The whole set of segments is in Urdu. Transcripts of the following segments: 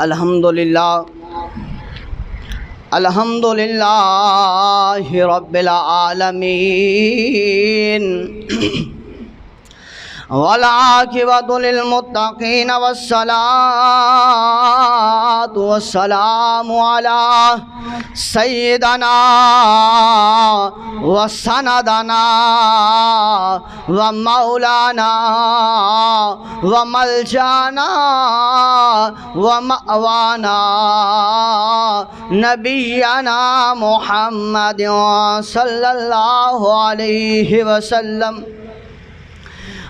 الحمدللہ رب العالمین والعاقبۃ للمتقین والصلاة والسلام علی سیدنا وسندنا ومولانا وملجانا ومأوانا نبینا محمد صلی اللہ علیہ وسلم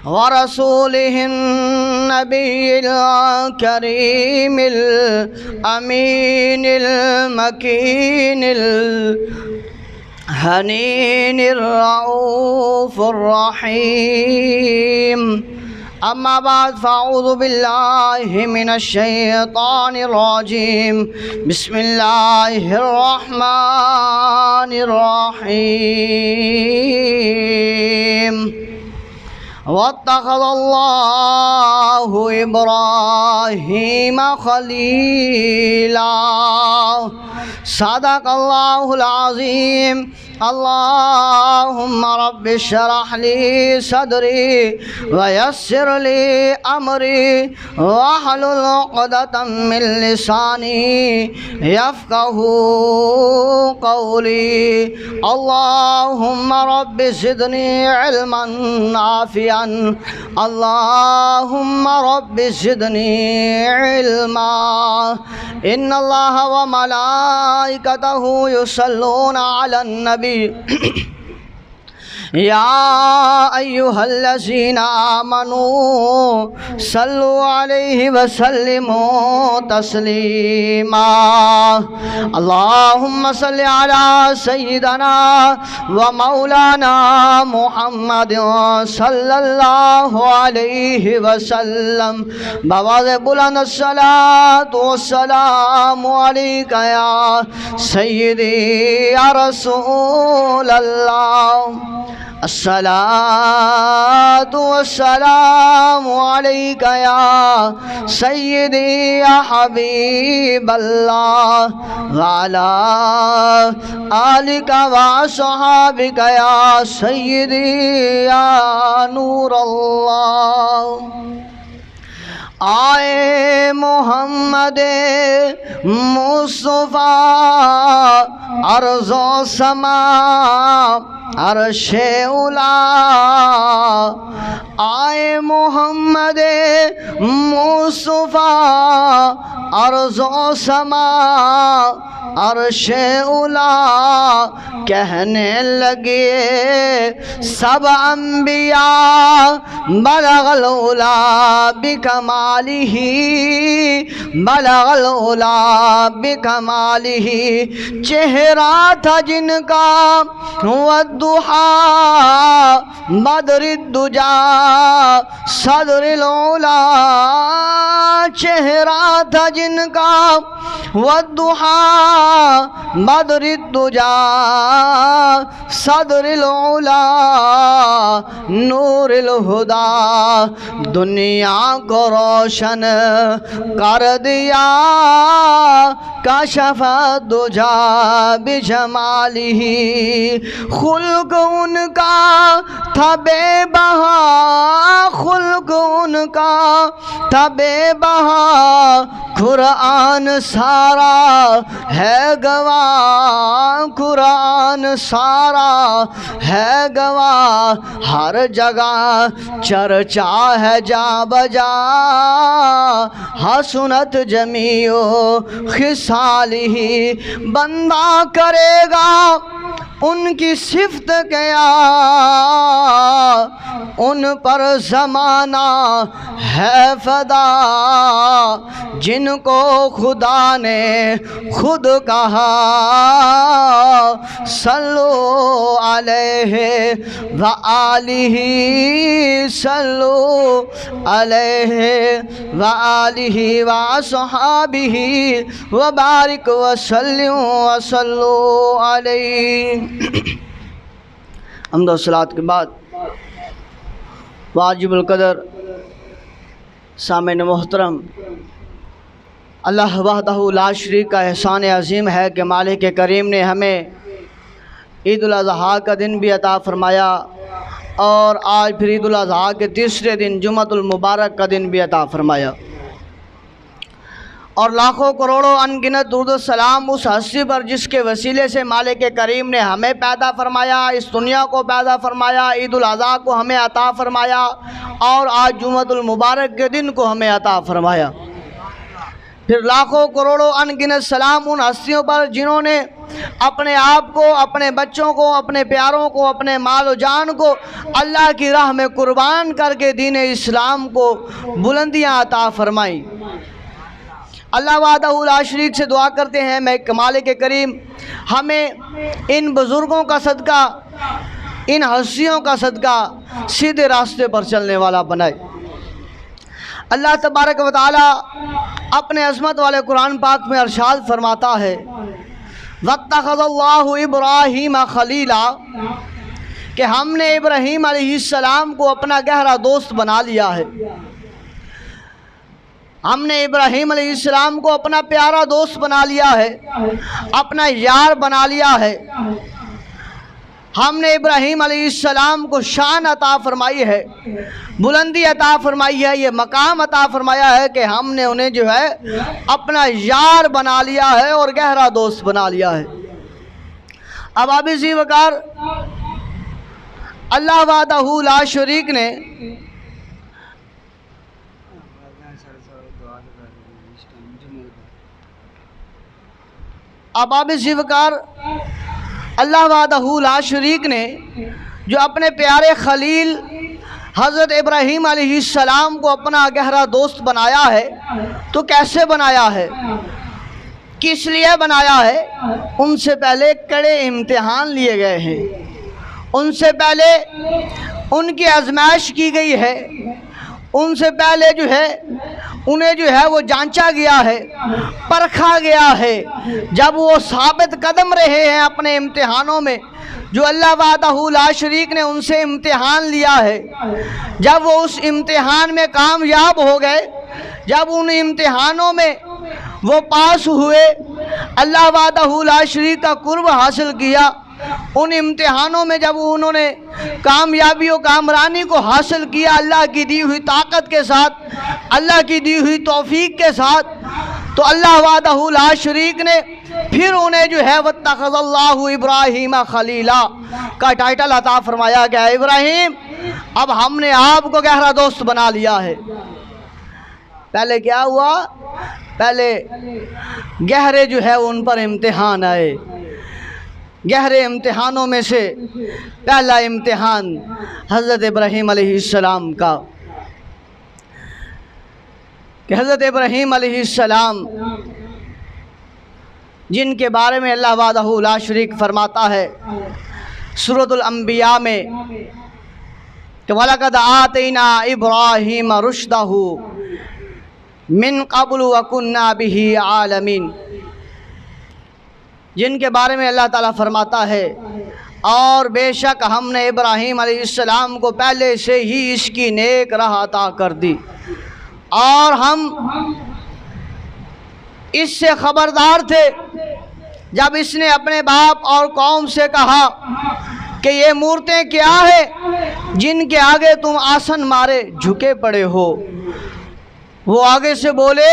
ورسوله النبي الكريم الأمين المكين الحنين الرؤوف الرحيم أما بعد فأعوذ بالله من الشيطان الرجيم بسم الله الرحمن الرحيم واتخذ الله إبراهيم خليلا صدق الله العظيم اللهم رب اشرح لي صدري ويسر لي أمري واحلل عقدة من لساني يفقهوا قولي اللهم رب زدني علما نافعا اللهم رب زدني علما إن الله وملائكته يصلون على النبي يا أيها الذين آمنوا صلوا عليه وسلموا تسليما اللهم صل على سيدنا ومولانا محمد صلى الله عليه وسلم بواز بلند الصلاة والسلام عليك يا سيدي يا رسول الله الصلاة والسلام عليك يا سيدي يا حبيب الله وعلى آلك وصحابك يا سيدي يا نور الله آئے محمد مصطفیٰ عرض و سما عرش اولا آئے محمد مصطفیٰ عرض و سما عرش اولا کہنے لگے سب انبیاء بلغ العلا بکمالہ بلغ العلا بکمالہ چہرہ تھا جن کا والضحا بدر الدجا صدر العلا چہرہ تھا جن کا والضحا بدر الدجا صدر العلا نور الہدا دنیا کو روشن کر دیا کشف الدجا بجمالہ خلق ان کا تھا بے بہا خلق ان کا تھا بے بہا قرآن سارا ہے گواہ قرآن سارا ہے گواہ ہر جگہ چرچا ہے جا بجا حسنت جمیع خصالہ بندہ کرے گا ان کی صفت کیا ان پر زمانہ ہے فدا جن کو خدا نے خود کہا صلو علیہ وآلہ صلو علیہ وآلہ وصحابہ وبارک وسلم وصلو علیہ حمد و صلوات کے بعد واجب القدر سامعین محترم اللہ وحدہ لا شریک کا احسان عظیم ہے کہ مالک کریم نے ہمیں عید الاضحیٰ کا دن بھی عطا فرمایا اور آج پھر عید الاضحیٰ کے تیسرے دن جمعۃ المبارک کا دن بھی عطا فرمایا، اور لاکھوں کروڑوں ان گنت درود و سلام اس ہستی پر جس کے وسیلے سے مالک کریم نے ہمیں پیدا فرمایا، اس دنیا کو پیدا فرمایا، عید الاضحیٰ کو ہمیں عطا فرمایا اور آج جمعۃ المبارک کے دن کو ہمیں عطا فرمایا۔ پھر لاکھوں کروڑوں ان گنت سلام ان ہستیوں پر جنہوں نے اپنے آپ کو، اپنے بچوں کو، اپنے پیاروں کو، اپنے مال و جان کو اللہ کی راہ میں قربان کر کے دین اسلام کو بلندیاں عطا فرمائیں۔ اللہ وحدہ لا شریک سے دعا کرتے ہیں میں مالک کریم ہمیں ان بزرگوں کا صدقہ، ان ہستیوں کا صدقہ سیدھے راستے پر چلنے والا بنائے۔ اللہ تبارک و تعالی اپنے عظمت والے قرآن پاک میں ارشاد فرماتا ہے وَاتَّخَذَ اللَّهُ إِبْرَاهِيمَ خَلِيلًا، کہ ہم نے ابراہیم علیہ السلام کو اپنا گہرا دوست بنا لیا ہے۔ ہم نے ابراہیم علیہ السلام کو اپنا پیارا دوست بنا لیا ہے، اپنا یار بنا لیا ہے۔ ہم نے ابراہیم علیہ السلام کو شان عطا فرمائی ہے، بلندی عطا فرمائی ہے، یہ مقام عطا فرمایا ہے کہ ہم نے انہیں جو ہے اپنا یار بنا لیا ہے اور گہرا دوست بنا لیا ہے۔ اب ابھی وقار اللہ وحدہ لا شریک نے اللہ وحدہ لا شریک نے جو اپنے پیارے خلیل حضرت ابراہیم علیہ السلام کو اپنا گہرا دوست بنایا ہے، تو کیسے بنایا ہے، کس لیے بنایا ہے؟ ان سے پہلے کڑے امتحان لیے گئے ہیں، ان سے پہلے ان کی آزمائش کی گئی ہے، ان سے پہلے جو ہے انہیں جو ہے وہ جانچا گیا ہے، پرکھا گیا ہے۔ جب وہ ثابت قدم رہے ہیں اپنے امتحانوں میں جو اللہ وحدہ لا شریک نے ان سے امتحان لیا ہے، جب وہ اس امتحان میں کامیاب ہو گئے، جب ان امتحانوں میں وہ پاس ہوئے، اللہ وحدہ لا شریک کا قرب حاصل کیا، ان امتحانوں میں جب انہوں نے کامیابی و کامرانی کو حاصل کیا اللہ کی دی ہوئی طاقت کے ساتھ، اللہ کی دی ہوئی توفیق کے ساتھ، تو اللہ وحدہ لا شریک نے پھر انہیں جو ہے وَاتَّخَذَ اللَّهُ إِبْرَاهِيمَ خَلِيلًا کا ٹائٹل عطا فرمایا کہ اے ابراہیم اب ہم نے آپ کو گہرا دوست بنا لیا ہے۔ پہلے کیا ہوا؟ پہلے گہرے جو ہے ان پر امتحان آئے، گہرے امتحانوں میں سے پہلا امتحان حضرت ابراہیم علیہ السلام کا، کہ حضرت ابراہیم علیہ السلام جن کے بارے میں اللہ وحدہ لا شریک فرماتا ہے سورۃ الانبیاء میں کہ وَلَقَدْ آتَيْنَا إِبْرَاهِيمَ رُشْدَهُ مِنْ قَبْلُ وَكُنَّا بِهِ عَالِمِينَ، جن کے بارے میں اللہ تعالیٰ فرماتا ہے اور بے شک ہم نے ابراہیم علیہ السلام کو پہلے سے ہی اس کی نیک راہ عطا کر دی، اور ہم اس سے خبردار تھے جب اس نے اپنے باپ اور قوم سے کہا کہ یہ مورتیں کیا ہے جن کے آگے تم آسن مارے جھکے پڑے ہو۔ وہ آگے سے بولے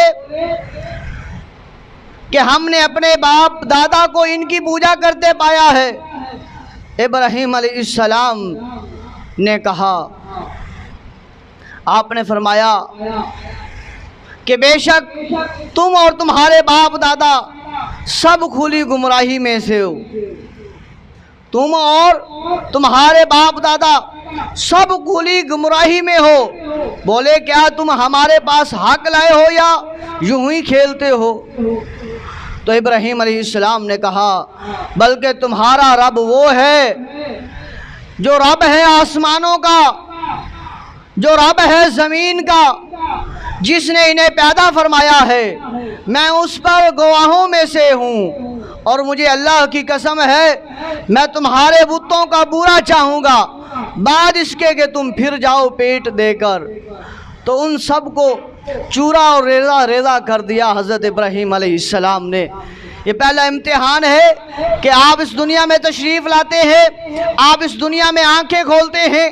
کہ ہم نے اپنے باپ دادا کو ان کی پوجا کرتے پایا ہے۔ ابراہیم علیہ السلام نے کہا، آپ نے فرمایا کہ بے شک تم اور تمہارے باپ دادا سب کھلی گمراہی میں سے ہو، تم اور تمہارے باپ دادا سب کھلی گمراہی میں ہو۔ بولے کیا تم ہمارے پاس حق لائے ہو یا یوں ہی کھیلتے ہو؟ تو ابراہیم علیہ السلام نے کہا بلکہ تمہارا رب وہ ہے جو رب ہے آسمانوں کا، جو رب ہے زمین کا، جس نے انہیں پیدا فرمایا ہے، میں اس پر گواہوں میں سے ہوں، اور مجھے اللہ کی قسم ہے میں تمہارے بتوں کا برا چاہوں گا بعد اس کے کہ تم پھر جاؤ پیٹ دے کر۔ تو ان سب کو چورا اور ریزہ ریزہ کر دیا حضرت ابراہیم علیہ السلام نے۔ یہ پہلا امتحان ہے کہ آپ اس دنیا میں تشریف لاتے ہیں، آپ اس دنیا میں آنکھیں کھولتے ہیں،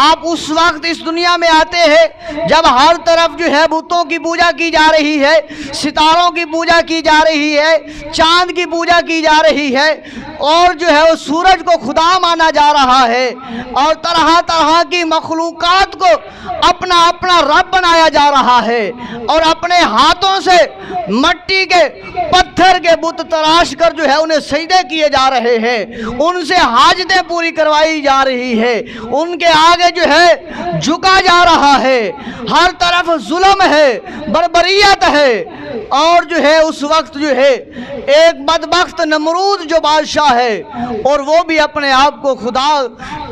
آپ اس وقت اس دنیا میں آتے ہیں جب ہر طرف جو ہے بتوں کی پوجا کی جا رہی ہے، ستاروں کی پوجا کی جا رہی ہے، چاند کی پوجا کی جا رہی ہے، اور جو ہے وہ سورج کو خدا مانا جا رہا ہے، اور طرح طرح کی مخلوقات کو اپنا اپنا رب بنایا جا رہا ہے، اور اپنے ہاتھوں سے مٹی کے پتھر کے بت تراش کر جو ہے انہیں سجدے کیے جا رہے ہیں، ان سے حاجتیں پوری کروائی جا رہی ہے، ان کے آگے جو ہے جھکا جا رہا ہے، ہر طرف ظلم ہے، بربریت ہے، اور جو ہے اس وقت جو ہے ایک بدبخت نمرود جو بادشاہ ہے، اور وہ بھی اپنے آپ کو خدا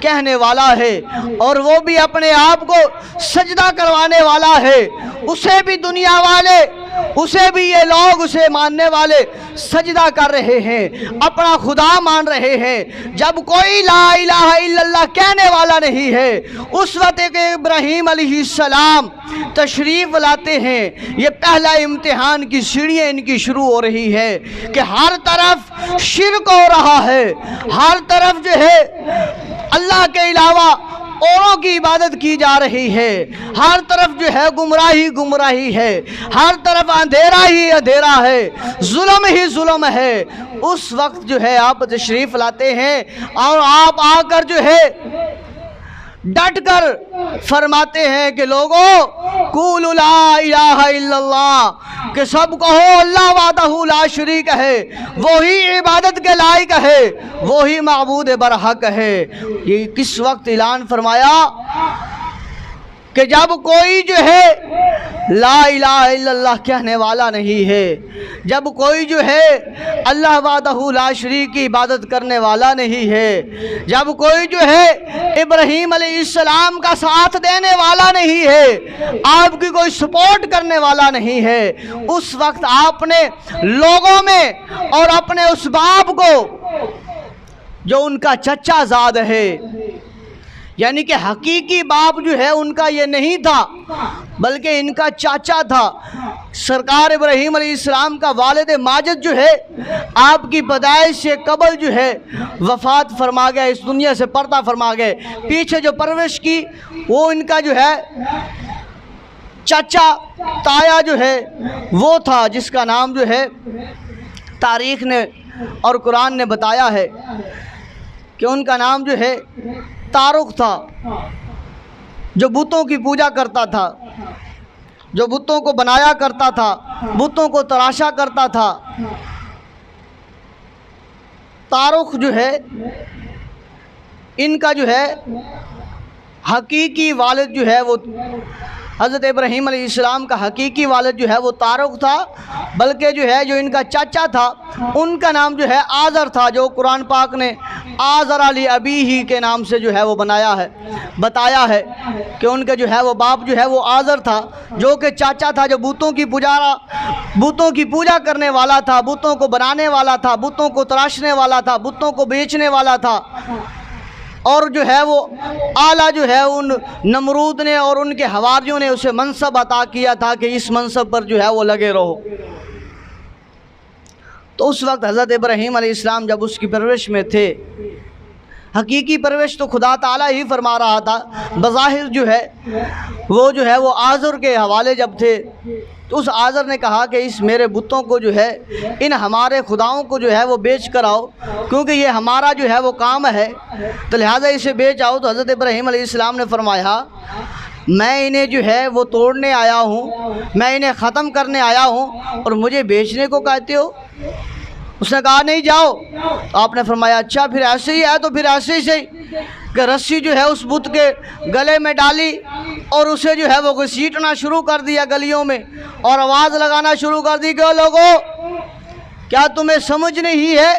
کہنے والا ہے، اور وہ بھی اپنے آپ کو سجدہ کروانے والا ہے، اسے بھی دنیا والے، اسے بھی یہ لوگ اسے ماننے والے سجدہ کر رہے ہیں، اپنا خدا مان رہے ہیں، جب کوئی لا الہ الا اللہ کہنے والا نہیں ہے، اس وقت کہ ابراہیم علیہ السلام تشریف لاتے ہیں، یہ پہلا امتحان کی سیڑھیاں ان کی شروع ہو رہی ہے کہ ہر طرف شرک ہو رہا ہے، ہر طرف جو ہے اللہ کے علاوہ اوروں کی عبادت کی جا رہی ہے، ہر طرف جو ہے گمراہی گمراہی ہے، ہر طرف اندھیرا ہی اندھیرا ہے، ظلم ہی ظلم ہے۔ اس وقت جو ہے آپ تشریف لاتے ہیں اور آپ آ کر جو ہے ڈٹ کر فرماتے ہیں کہ لوگوں قولوا لا الہ الا اللہ، کہ سب کہو اللہ وحدہ لا شریک ہے، وہی عبادت کے لائق ہے، وہی معبود برحق ہے۔ یہ کس وقت اعلان فرمایا کہ جب کوئی جو ہے لا الہ الا اللہ کہنے والا نہیں ہے، جب کوئی جو ہے اللہ وحدہ لا شریک کی عبادت کرنے والا نہیں ہے، جب کوئی جو ہے ابراہیم علیہ السلام کا ساتھ دینے والا نہیں ہے، آپ کی کوئی سپورٹ کرنے والا نہیں ہے، اس وقت آپ نے لوگوں میں اور اپنے اس باپ کو جو ان کا چچا زاد ہے، یعنی کہ حقیقی باپ جو ہے ان کا یہ نہیں تھا بلکہ ان کا چاچا تھا، سرکار ابراہیم علیہ السلام کا والد ماجد جو ہے آپ کی پیدائش سے قبل جو ہے وفات فرما گئے، اس دنیا سے پردہ فرما گئے، پیچھے جو پرورش کی وہ ان کا جو ہے چاچا تایا جو ہے وہ تھا، جس کا نام جو ہے تاریخ نے اور قرآن نے بتایا ہے کہ ان کا نام جو ہے تارق تھا، جو بتوں کی پوجا کرتا تھا، جو بتوں کو بنایا کرتا تھا، بتوں کو تراشا کرتا تھا۔ تارق جو ہے ان کا جو ہے حقیقی والد جو ہے وہ حضرت ابراہیم علیہ السلام کا حقیقی والد جو ہے وہ تارق تھا، بلکہ جو ہے جو ان کا چاچا تھا ان کا نام جو ہے آزر تھا، جو قرآن پاک نے آزر علی ابیہ کے نام سے جو ہے وہ بتایا ہے کہ ان کا جو ہے وہ باپ جو ہے وہ آزر تھا، جو کہ چاچا تھا، جو بتوں کی پوجا کرنے والا تھا، بتوں کو بنانے والا تھا، بتوں کو تراشنے والا تھا، بتوں کو بیچنے والا تھا، اور جو ہے وہ اعلیٰ جو ہے ان نمرود نے اور ان کے حواریوں نے اسے منصب عطا کیا تھا کہ اس منصب پر جو ہے وہ لگے رہو۔ تو اس وقت حضرت ابراہیم علیہ السلام جب اس کی پرورش میں تھے، حقیقی پرورش تو خدا تعالیٰ ہی فرما رہا تھا، بظاہر جو ہے وہ آزر کے حوالے جب تھے تو اس آزر نے کہا کہ اس میرے بتوں کو جو ہے ان ہمارے خداؤں کو جو ہے وہ بیچ کر آؤ، کیونکہ یہ ہمارا جو ہے وہ کام ہے، تو لہٰذا اسے بیچ آؤ۔ تو حضرت ابراہیم علیہ السلام نے فرمایا میں انہیں جو ہے وہ توڑنے آیا ہوں، میں انہیں ختم کرنے آیا ہوں اور مجھے بیچنے کو کہتے ہو؟ اس نے کہا نہیں جاؤ۔ تو آپ نے فرمایا اچھا پھر ایسے ہی ہے تو پھر ایسے ہی صحیح، کہ رسی جو ہے اس بت کے گلے میں ڈالی اور اسے جو ہے وہ گھسیٹنا شروع کر دیا گلیوں میں، اور آواز لگانا شروع کر دی کہ لوگوں کیا تمہیں سمجھ نہیں ہے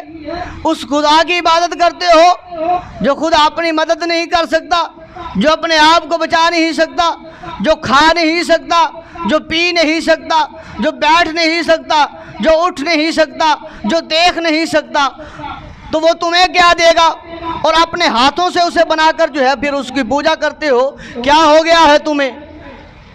اس خدا کی عبادت کرتے ہو جو خود اپنی مدد نہیں کر سکتا، جو اپنے آپ کو بچا نہیں سکتا، جو کھا نہیں سکتا، جو پی نہیں سکتا، جو بیٹھ نہیں سکتا، جو اٹھ نہیں سکتا، جو دیکھ نہیں سکتا، تو وہ تمہیں کیا دے گا؟ اور اپنے ہاتھوں سے اسے بنا کر جو ہے پھر اس کی پوجا کرتے ہو، کیا ہو گیا ہے تمہیں؟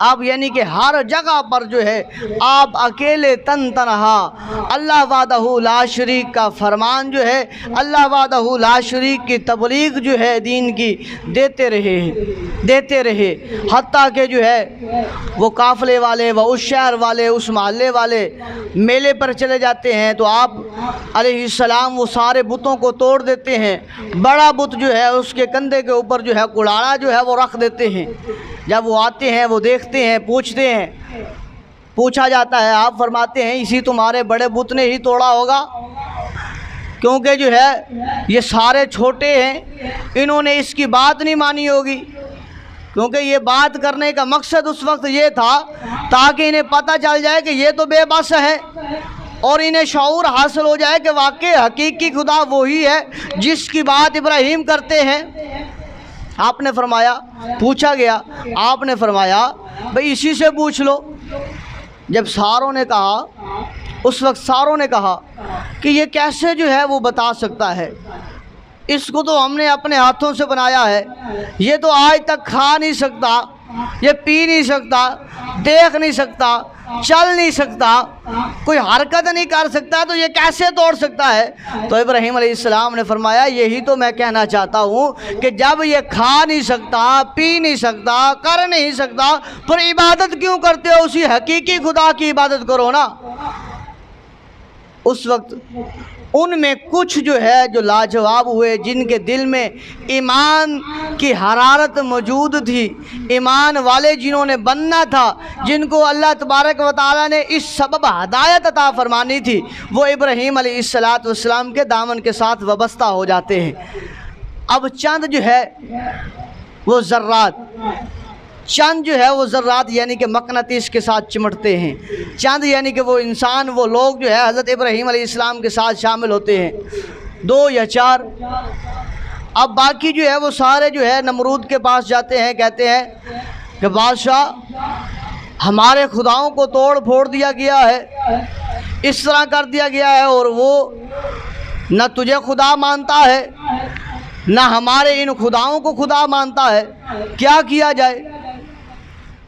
اب یعنی کہ ہر جگہ پر جو ہے آپ اکیلے تن تنہا اللہ وحدہ لا شریک کا فرمان جو ہے، اللہ وحدہ لا شریک کی تبلیغ جو ہے دین کی دیتے رہے، حتیٰ کہ جو ہے وہ قافلے والے، وہ اس شہر والے، اس محلے والے میلے پر چلے جاتے ہیں تو آپ علیہ السلام وہ سارے بتوں کو توڑ دیتے ہیں، بڑا بت جو ہے اس کے کندھے کے اوپر جو ہے کڑاڑا جو ہے وہ رکھ دیتے ہیں۔ جب وہ آتے ہیں وہ دیکھتے ہیں، پوچھتے ہیں، پوچھا جاتا ہے، آپ فرماتے ہیں اسی تمہارے بڑے بت نے ہی توڑا ہوگا، کیونکہ جو ہے یہ سارے چھوٹے ہیں، انہوں نے اس کی بات نہیں مانی ہوگی، کیونکہ یہ بات کرنے کا مقصد اس وقت یہ تھا تاکہ انہیں پتہ چل جائے کہ یہ تو بے بس ہے، اور انہیں شعور حاصل ہو جائے کہ واقعی حقیقی خدا وہی ہے جس کی بات ابراہیم کرتے ہیں۔ آپ نے فرمایا، پوچھا گیا، آپ نے فرمایا بھئی اسی سے پوچھ لو۔ جب ساروں نے کہا، اس وقت ساروں نے کہا کہ یہ کیسے جو ہے وہ بتا سکتا ہے، اس کو تو ہم نے اپنے ہاتھوں سے بنایا ہے، یہ تو آج تک کھا نہیں سکتا، یہ پی نہیں سکتا، دیکھ نہیں سکتا، چل نہیں سکتا، کوئی حرکت نہیں کر سکتا، تو یہ کیسے توڑ سکتا ہے؟ تو ابراہیم علیہ السلام نے فرمایا یہی تو میں کہنا چاہتا ہوں کہ جب یہ کھا نہیں سکتا، پی نہیں سکتا، کر نہیں سکتا، پھر عبادت کیوں کرتے ہو؟ اسی حقیقی خدا کی عبادت کرو نا۔ اس وقت ان میں کچھ جو ہے جو لاجواب ہوئے، جن کے دل میں ایمان کی حرارت موجود تھی، ایمان والے جنہوں نے بننا تھا، جن کو اللہ تبارک و تعالیٰ نے اس سبب ہدایت عطا فرمانی تھی، وہ ابراہیم علیہ السلام کے دامن کے ساتھ وابستہ ہو جاتے ہیں۔ اب چند جو ہے وہ ذرات، چند جو ہے وہ ذرات یعنی کہ مقناطیس کے ساتھ چمٹتے ہیں، چند یعنی کہ وہ انسان، وہ لوگ جو ہے حضرت ابراہیم علیہ السلام کے ساتھ شامل ہوتے ہیں، 2 یا 4۔ اب باقی جو ہے وہ سارے جو ہے نمرود کے پاس جاتے ہیں، کہتے ہیں کہ بادشاہ ہمارے خداؤں کو توڑ پھوڑ دیا گیا ہے، اس طرح کر دیا گیا ہے، اور وہ نہ تجھے خدا مانتا ہے نہ ہمارے ان خداؤں کو خدا مانتا ہے، کیا کیا جائے؟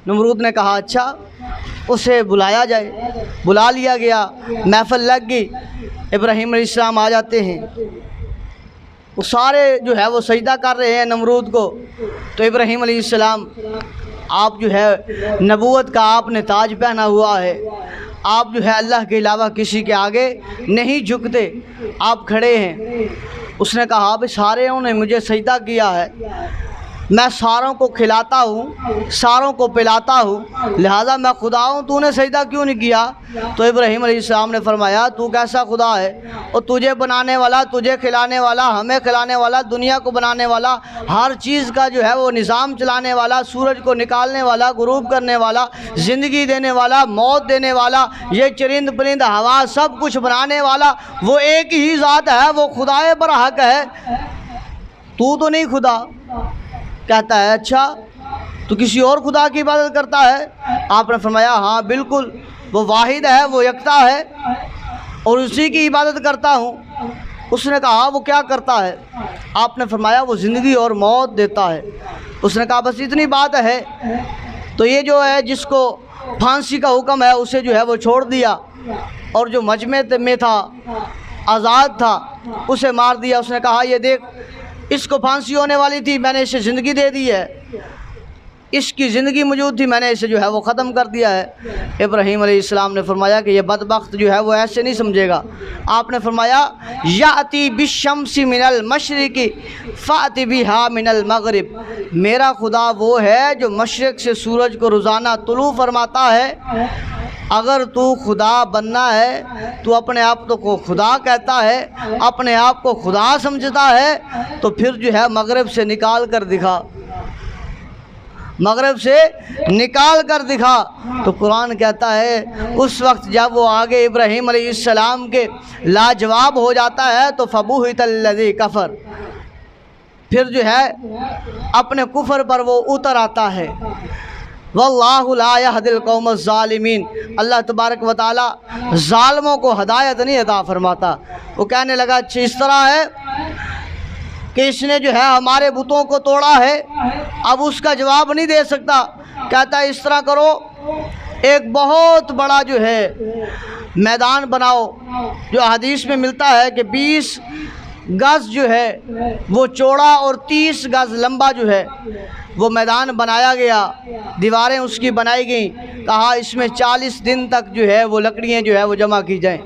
نمرود نے کہا اچھا اسے بلایا جائے۔ بلا لیا گیا، محفل لگ گئی، ابراہیم علیہ السلام آ جاتے ہیں، وہ سارے جو ہے وہ سجدہ کر رہے ہیں نمرود کو۔ تو ابراہیم علیہ السلام، آپ جو ہے نبوت کا آپ نے تاج پہنا ہوا ہے، آپ جو ہے اللہ کے علاوہ کسی کے آگے نہیں جھکتے، آپ کھڑے ہیں۔ اس نے کہا بھئی سارے نے مجھے سجدہ کیا ہے، میں ساروں کو کھلاتا ہوں، ساروں کو پلاتا ہوں، لہذا میں خدا ہوں، تو نے سجدہ کیوں نہیں کیا؟ تو ابراہیم علیہ السلام نے فرمایا تو کیسا خدا ہے؟ اور تجھے بنانے والا، تجھے کھلانے والا، ہمیں کھلانے والا، دنیا کو بنانے والا، ہر چیز کا جو ہے وہ نظام چلانے والا، سورج کو نکالنے والا، غروب کرنے والا، زندگی دینے والا، موت دینے والا، یہ چرند پرند ہوا سب کچھ بنانے والا وہ ایک ہی ذات ہے، وہ خدا برحق ہے، تو نہیں خدا؟ کہتا ہے اچھا تو کسی اور خدا کی عبادت کرتا ہے؟ آپ نے فرمایا ہاں بالکل، وہ واحد ہے، وہ یکتا ہے، اور اسی کی عبادت کرتا ہوں۔ اس نے کہا وہ کیا کرتا ہے؟ آپ نے فرمایا وہ زندگی اور موت دیتا ہے۔ اس نے کہا بس اتنی بات ہے؟ تو یہ جو ہے جس کو پھانسی کا حکم ہے اسے جو ہے وہ چھوڑ دیا، اور جو مجمع میں تھا، آزاد تھا، اسے مار دیا۔ اس نے کہا یہ دیکھ، اس کو پھانسی ہونے والی تھی، میں نے اسے زندگی دے دی ہے، اس کی زندگی موجود تھی، میں نے اسے جو ہے وہ ختم کر دیا ہے۔ ابراہیم علیہ السلام نے فرمایا کہ یہ بدبخت جو ہے وہ ایسے نہیں سمجھے گا۔ آپ نے فرمایا یاتی بالشمس من المشرق فأت بها من المغرب، میرا خدا وہ ہے جو مشرق سے سورج کو روزانہ طلوع فرماتا ہے۔ اگر تو خدا بننا ہے، تو اپنے آپ کو خدا کہتا ہے، اپنے آپ کو خدا سمجھتا ہے، تو پھر جو ہے مغرب سے نکال کر دکھا، مغرب سے نکال کر دکھا۔ تو قرآن کہتا ہے اس وقت جب وہ آگے ابراہیم علیہ السلام کے لاجواب ہو جاتا ہے تو فبہت الذی کفر، پھر جو ہے اپنے کفر پر وہ اتر آتا ہے۔ واللہ لا یہدی القوم الظالمین، اللہ تبارک و تعالی ظالموں کو ہدایت نہیں عطا فرماتا۔ وہ کہنے لگا اچھا اس طرح ہے کہ اس نے جو ہے ہمارے بتوں کو توڑا ہے، اب اس کا جواب نہیں دے سکتا، کہتا ہے اس طرح کرو، ایک بہت بڑا جو ہے میدان بناؤ، جو حدیث میں ملتا ہے کہ 20 گز جو ہے وہ چوڑا اور 30 گز لمبا جو ہے وہ میدان بنایا گیا، دیواریں اس کی بنائی گئیں، کہا اس میں 40 دن تک جو ہے وہ لکڑیاں جو ہے وہ جمع کی جائیں،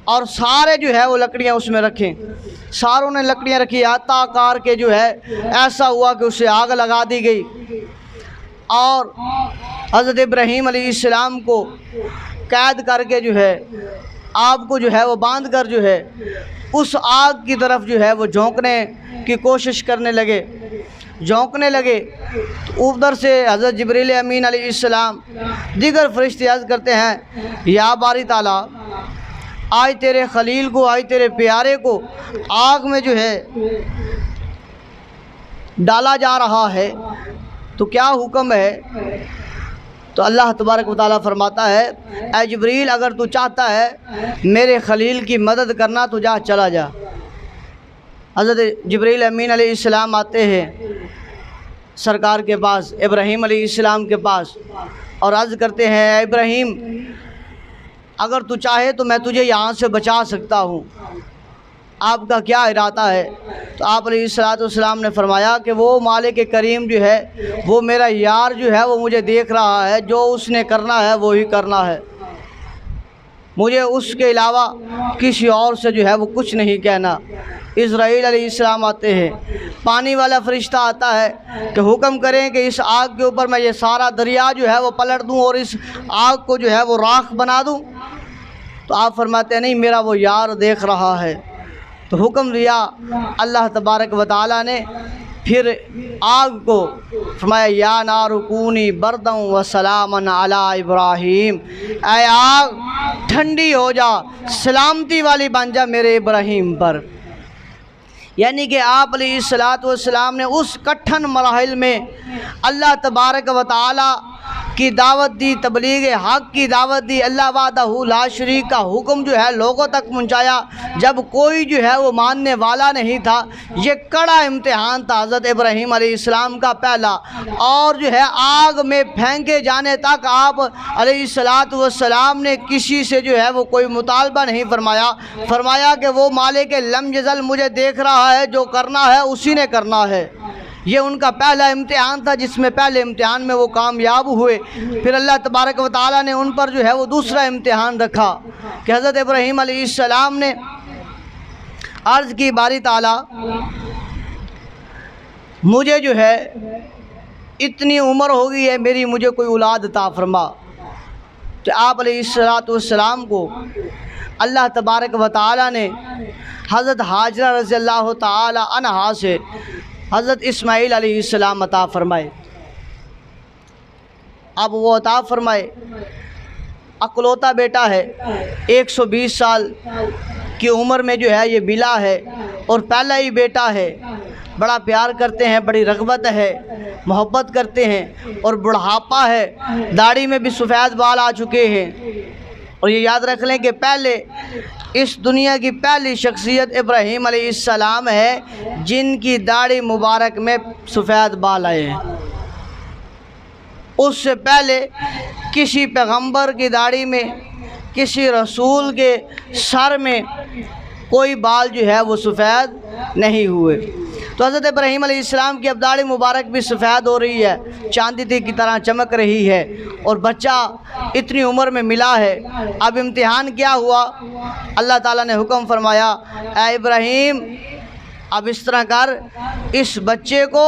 اور سارے جو ہے وہ لکڑیاں اس میں رکھیں۔ ساروں نے لکڑیاں رکھی، آتا کار کے جو ہے ایسا ہوا کہ اسے آگ لگا دی گئی، اور حضرت ابراہیم علیہ السلام کو قید کر کے جو ہے آپ کو جو ہے وہ باندھ کر جو ہے اس آگ کی طرف جو ہے وہ جھونکنے کی کوشش کرنے لگے، جھونکنے لگے تو ادھر سے حضرت جبریل امین علیہ السلام دیگر فرشتے عرض کرتے ہیں یا باری تعالیٰ، آج تیرے خلیل کو، آج تیرے پیارے کو آگ میں جو ہے ڈالا جا رہا ہے، تو کیا حکم ہے؟ تو اللہ تبارک و تعالیٰ فرماتا ہے اے جبریل، اگر تو چاہتا ہے میرے خلیل کی مدد کرنا تو جا، چلا جا۔ حضرت جبریل امین علیہ السلام آتے ہیں سرکار کے پاس، ابراہیم علیہ السلام کے پاس، اور عرض کرتے ہیں اے ابراہیم، اگر تو چاہے تو میں تجھے یہاں سے بچا سکتا ہوں، آپ کا کیا ارادہ ہے؟ تو آپ علیہ السلام نے فرمایا کہ وہ مالک کریم جو ہے وہ میرا یار جو ہے وہ مجھے دیکھ رہا ہے، جو اس نے کرنا ہے وہی کرنا ہے، مجھے اس کے علاوہ کسی اور سے جو ہے وہ کچھ نہیں کہنا۔ اسرائیل علیہ السلام آتے ہیں، پانی والا فرشتہ آتا ہے کہ حکم کریں کہ اس آگ کے اوپر میں یہ سارا دریا جو ہے وہ پلٹ دوں اور اس آگ کو جو ہے وہ راکھ بنا دوں، تو آپ فرماتے ہیں نہیں، میرا وہ یار دیکھ رہا ہے۔ تو حکم دیا اللہ تبارک و تعالیٰ نے، پھر آگ کو فرمایا یا نار کونی بردا و سلاما علی ابراہیم، اے آگ ٹھنڈی ہو جا، سلامتی والی بن جا میرے ابراہیم پر۔ یعنی کہ آپ علیہ السلام نے اس کٹھن مراحل میں اللہ تبارک و تعالی کی دعوت دی، تبلیغ حق کی دعوت دی، اللہ وحدہ لا شریک کا حکم جو ہے لوگوں تک پہنچایا، جب کوئی جو ہے وہ ماننے والا نہیں تھا۔ یہ کڑا امتحان تھا حضرت ابراہیم علیہ السلام کا پہلا، اور جو ہے آگ میں پھینکے جانے تک آپ علیہ السلام نے کسی سے جو ہے وہ کوئی مطالبہ نہیں فرمایا، فرمایا کہ وہ مالک لم یزل مجھے دیکھ رہا ہے، جو کرنا ہے اسی نے کرنا ہے۔ یہ ان کا پہلا امتحان تھا، جس میں پہلے امتحان میں وہ کامیاب ہوئے۔ پھر اللہ تبارک و تعالیٰ نے ان پر جو ہے وہ دوسرا امتحان رکھا کہ حضرت ابراہیم علیہ السلام نے عرض کی باری تعالیٰ، مجھے جو ہے اتنی عمر ہو گئی ہے میری، مجھے کوئی اولاد عطا فرما۔ کہ آپ علیہ السلام کو اللہ تبارک و تعالیٰ نے حضرت حاجرہ رضی اللہ تعالی عنہا سے حضرت اسماعیل علیہ السلام عطا فرمائے۔ اب وہ عطا فرمائے، اکلوتا بیٹا ہے، 120 سال کی عمر میں جو ہے یہ بلا ہے، اور پہلا ہی بیٹا ہے، بڑا پیار کرتے ہیں، بڑی رغبت ہے، محبت کرتے ہیں، اور بڑھاپا ہے، داڑھی میں بھی سفید بال آ چکے ہیں۔ اور یہ یاد رکھ لیں کہ پہلے اس دنیا کی پہلی شخصیت ابراہیم علیہ السلام ہے جن کی داڑھی مبارک میں سفید بال آئے ہیں۔ اس سے پہلے کسی پیغمبر کی داڑھی میں، کسی رسول کے سر میں کوئی بال جو ہے وہ سفید نہیں ہوئے۔ تو حضرت ابراہیم علیہ السلام کی اب داڑھی مبارک بھی سفید ہو رہی ہے، چاندی کی طرح چمک رہی ہے، اور بچہ اتنی عمر میں ملا ہے۔ اب امتحان کیا ہوا؟ اللہ تعالیٰ نے حکم فرمایا اے ابراہیم، اب اس طرح کر، اس بچے کو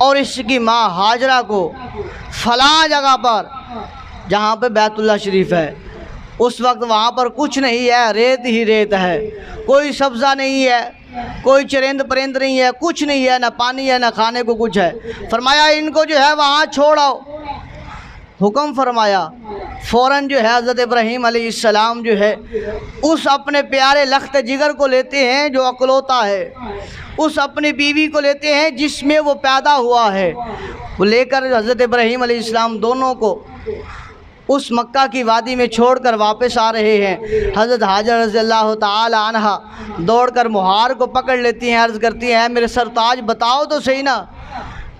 اور اس کی ماں ہاجرہ کو فلاں جگہ پر، جہاں پہ بیت اللہ شریف ہے، اس وقت وہاں پر کچھ نہیں ہے، ریت ہی ریت ہے، کوئی سبزہ نہیں ہے، کوئی چرند پرند نہیں ہے، کچھ نہیں ہے، نہ پانی ہے، نہ کھانے کو کچھ ہے۔ فرمایا ان کو جو ہے وہاں چھوڑو، حکم فرمایا۔ فوراً جو ہے حضرت ابراہیم علیہ السلام جو ہے اس اپنے پیارے لخت جگر کو لیتے ہیں جو اکلوتا ہے، اس اپنی بیوی کو لیتے ہیں جس میں وہ پیدا ہوا ہے، وہ لے کر حضرت ابراہیم علیہ السلام دونوں کو اس مکہ کی وادی میں چھوڑ کر واپس آ رہے ہیں۔ حضرت حاجر رضی اللہ تعالی عنہا دوڑ کر مہار کو پکڑ لیتی ہیں، عرض کرتی ہیں اے میرے سرتاج بتاؤ تو صحیح نا،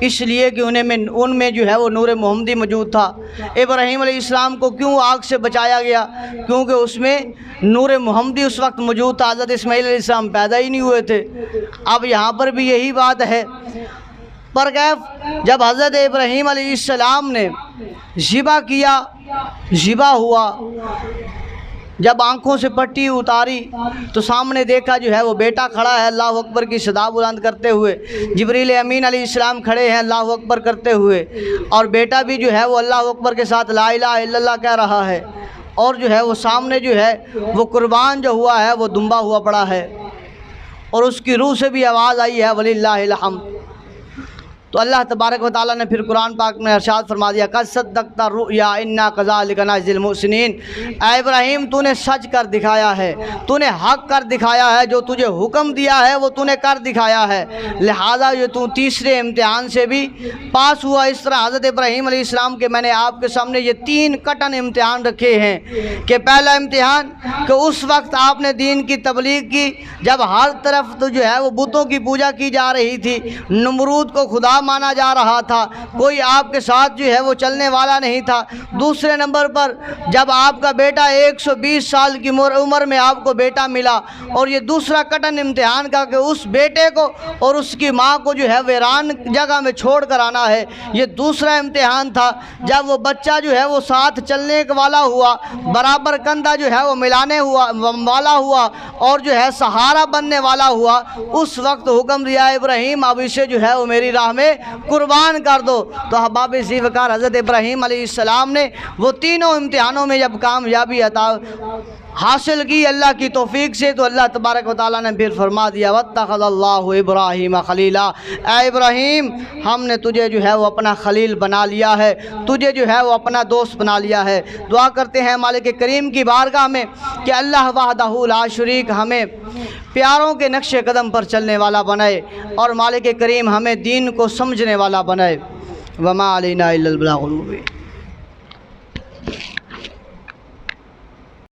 اس لیے کہ ان میں جو ہے وہ نور محمدی موجود تھا۔ ابراہیم علیہ السلام کو کیوں آگ سے بچایا گیا؟ کیونکہ اس میں نور محمدی اس وقت موجود تھا، حضرت اسماعیل علیہ السلام پیدا ہی نہیں ہوئے تھے۔ اب یہاں پر بھی یہی بات ہے، پر کیف جب حضرت ابراہیم علیہ السلام نے ذبح کیا، ذبح ہوا، جب آنکھوں سے پٹی اتاری تو سامنے دیکھا جو ہے وہ بیٹا کھڑا ہے اللہ اکبر کی صدا بلند کرتے ہوئے، جبریل امین علیہ السلام کھڑے ہیں اللہ اکبر کرتے ہوئے، اور بیٹا بھی جو ہے وہ اللہ اکبر کے ساتھ لا الہ الا اللہ کہہ رہا ہے، اور جو ہے وہ سامنے جو ہے وہ قربان جو ہوا ہے وہ دمبا ہوا پڑا ہے، اور اس کی روح سے بھی آواز آئی ہے وللہ الحمد۔ تو اللہ تبارک و تعالیٰ نے پھر قرآن پاک میں ارشاد فرما دیا قد صدقت الرؤیا انا کذالک نجزی المحسنین، اے ابراہیم تو نے سچ کر دکھایا ہے، تو نے حق کر دکھایا ہے، جو تجھے حکم دیا ہے وہ تو نے کر دکھایا ہے، لہٰذا یہ تو تیسرے امتحان سے بھی پاس ہوا۔ اس طرح حضرت ابراہیم علیہ السلام کے میں نے آپ کے سامنے یہ 3 کٹن امتحان رکھے ہیں کہ پہلا امتحان کہ اس وقت آپ نے دین کی تبلیغ کی جب ہر طرف تو جو ہے وہ بتوں کی پوجا کی جا رہی تھی، نمرود کو خدا مانا جا رہا تھا، کوئی آپ کے ساتھ جو ہے وہ چلنے والا نہیں تھا۔ دوسرے نمبر پر جب آپ کا بیٹا 120 سال کی عمر میں آپ کو بیٹا ملا، اور یہ دوسرا کٹن امتحان کا کہ اس بیٹے کو اور اس کی ماں کو جو ہے ویران جگہ میں چھوڑ کر آنا ہے، یہ دوسرا امتحان تھا۔ جب وہ بچہ جو ہے وہ ساتھ چلنے والا ہوا، برابر کندھا جو ہے وہ ملانے والا ہوا، اور جو ہے سہارا بننے والا ہوا، اس وقت حکم دیا ابراہیم اب اسے جو ہے وہ میری راہ میں قربان کر دو۔ تو احباب ذی وقار حضرت ابراہیم علیہ السلام نے وہ تینوں امتحانوں میں جب کامیابی عطا حاصل کی اللہ کی توفیق سے، تو اللہ تبارک و تعالیٰ نے پھر فرما دیا واتخذ اللہ ابراہیم خلیلا، اے ابراہیم ہم نے تجھے جو ہے وہ اپنا خلیل بنا لیا ہے، تجھے جو ہے وہ اپنا دوست بنا لیا ہے۔ دعا کرتے ہیں مالک کریم کی بارگاہ میں کہ اللہ وحدہ لا شریک ہمیں پیاروں کے نقش قدم پر چلنے والا بنائے، اور مالک کریم ہمیں دین کو سمجھنے والا بنائے۔ وما علینا الا البلاغ المبین۔